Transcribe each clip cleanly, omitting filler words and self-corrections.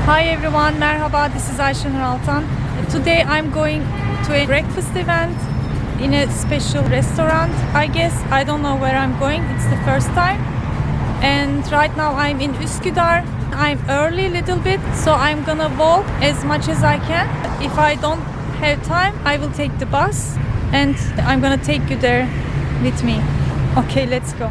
Hi everyone, merhaba, this is Ayşenur Altan. Today I'm going to a breakfast event in a special restaurant. I guess, I don't know where I'm going, it's the first time. And right now I'm in Üsküdar. I'm early a little bit, so I'm gonna walk as much as I can. If I don't have time, I will take the bus and I'm gonna take you there with me. Okay, let's go.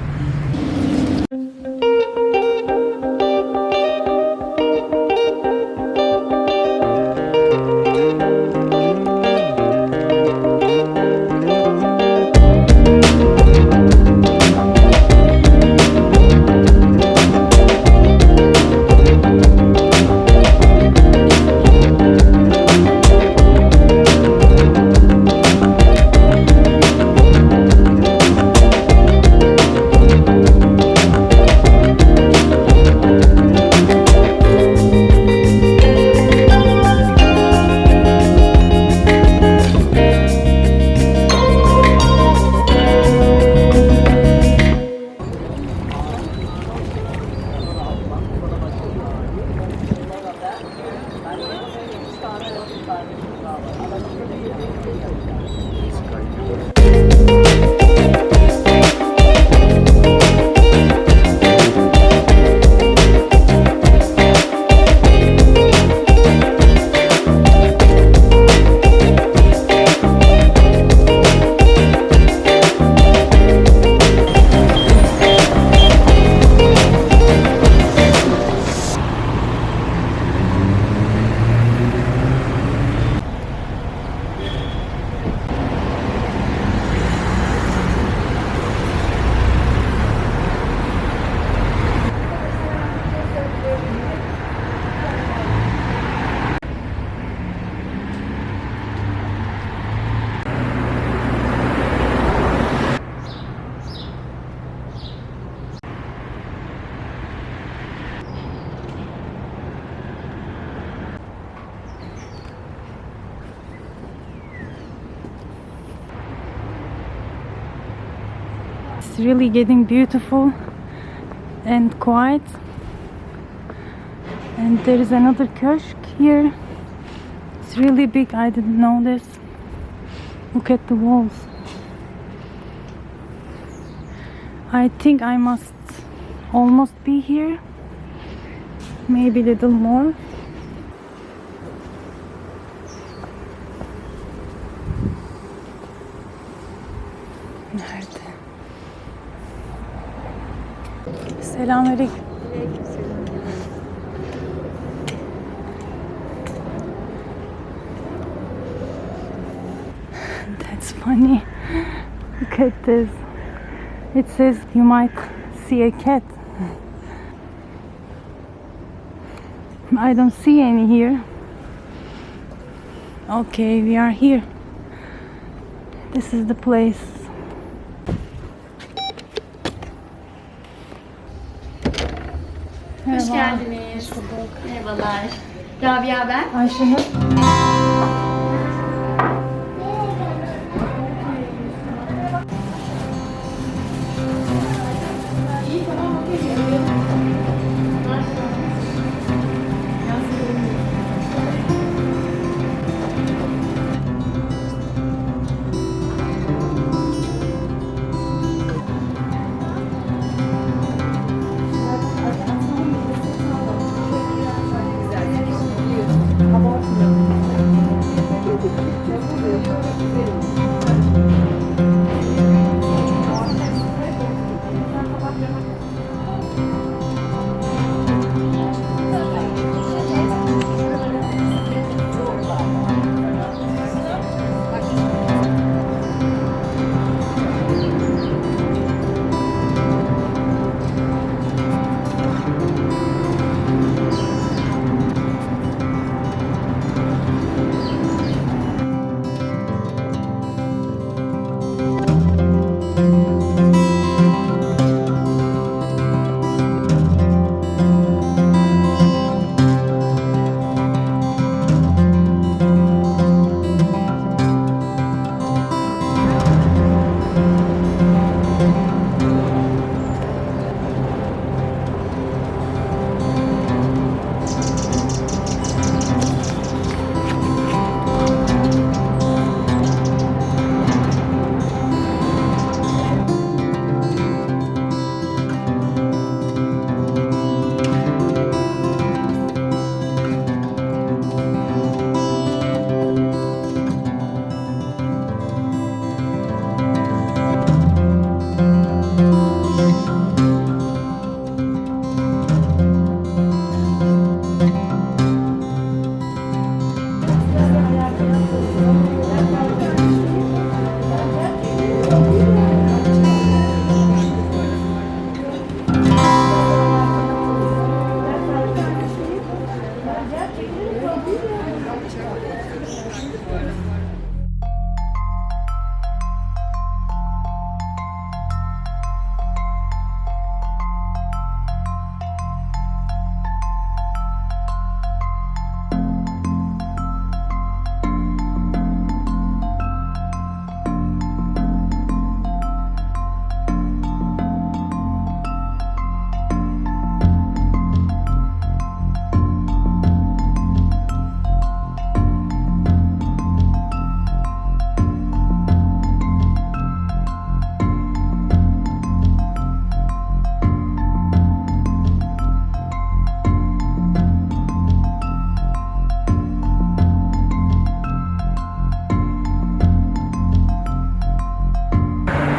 It's really getting beautiful and quiet. And there is another Köşk here. It's really big, I didn't know this. Look at the walls. I think I must almost be here. Maybe a little more. Nerede? Selamünaleyküm. That's funny. Look at this. It says you might see a cat. I don't see any here. Okay, we are here. This is the place. Hoş geldiniz. Merhabalar. Rabia ben. Ayşenur.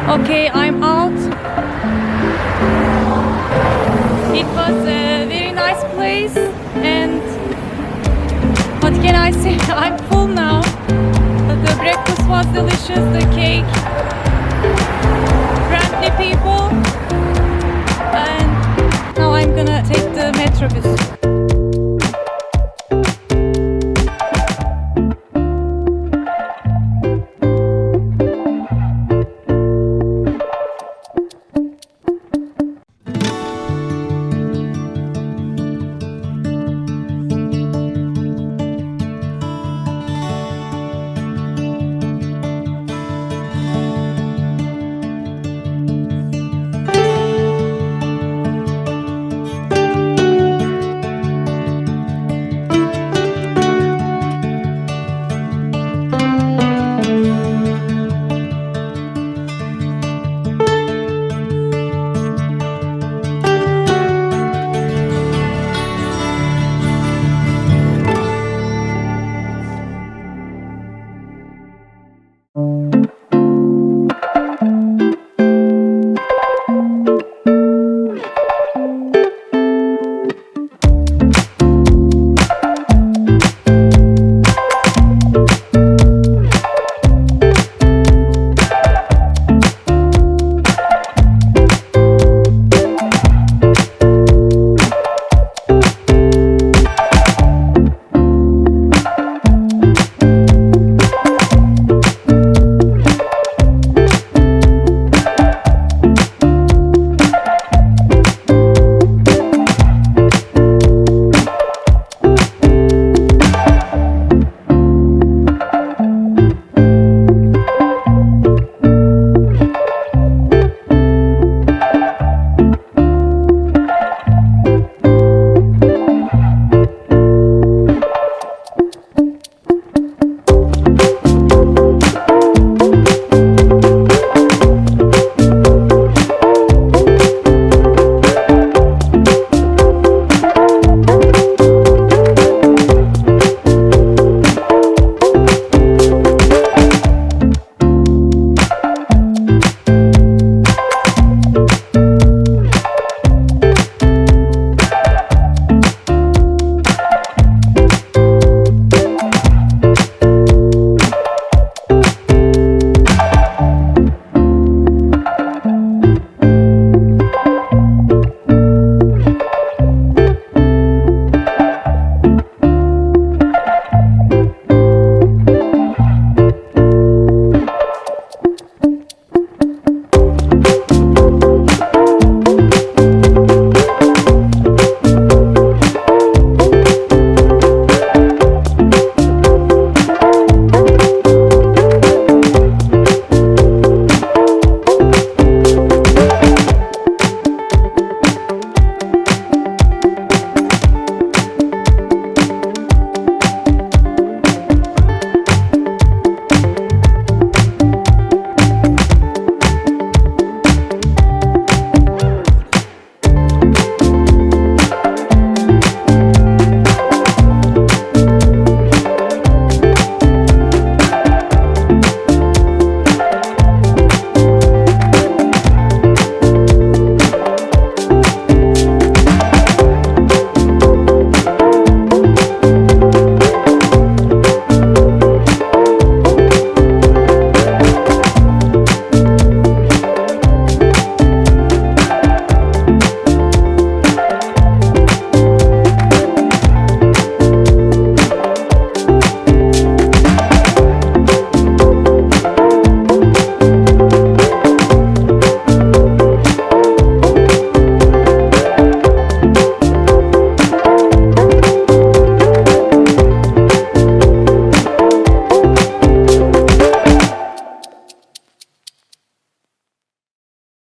Okay, I'm out. It was a very nice place, and what can I say? I'm full now. The breakfast was delicious, the cake, friendly people, and now I'm gonna take the metrobus.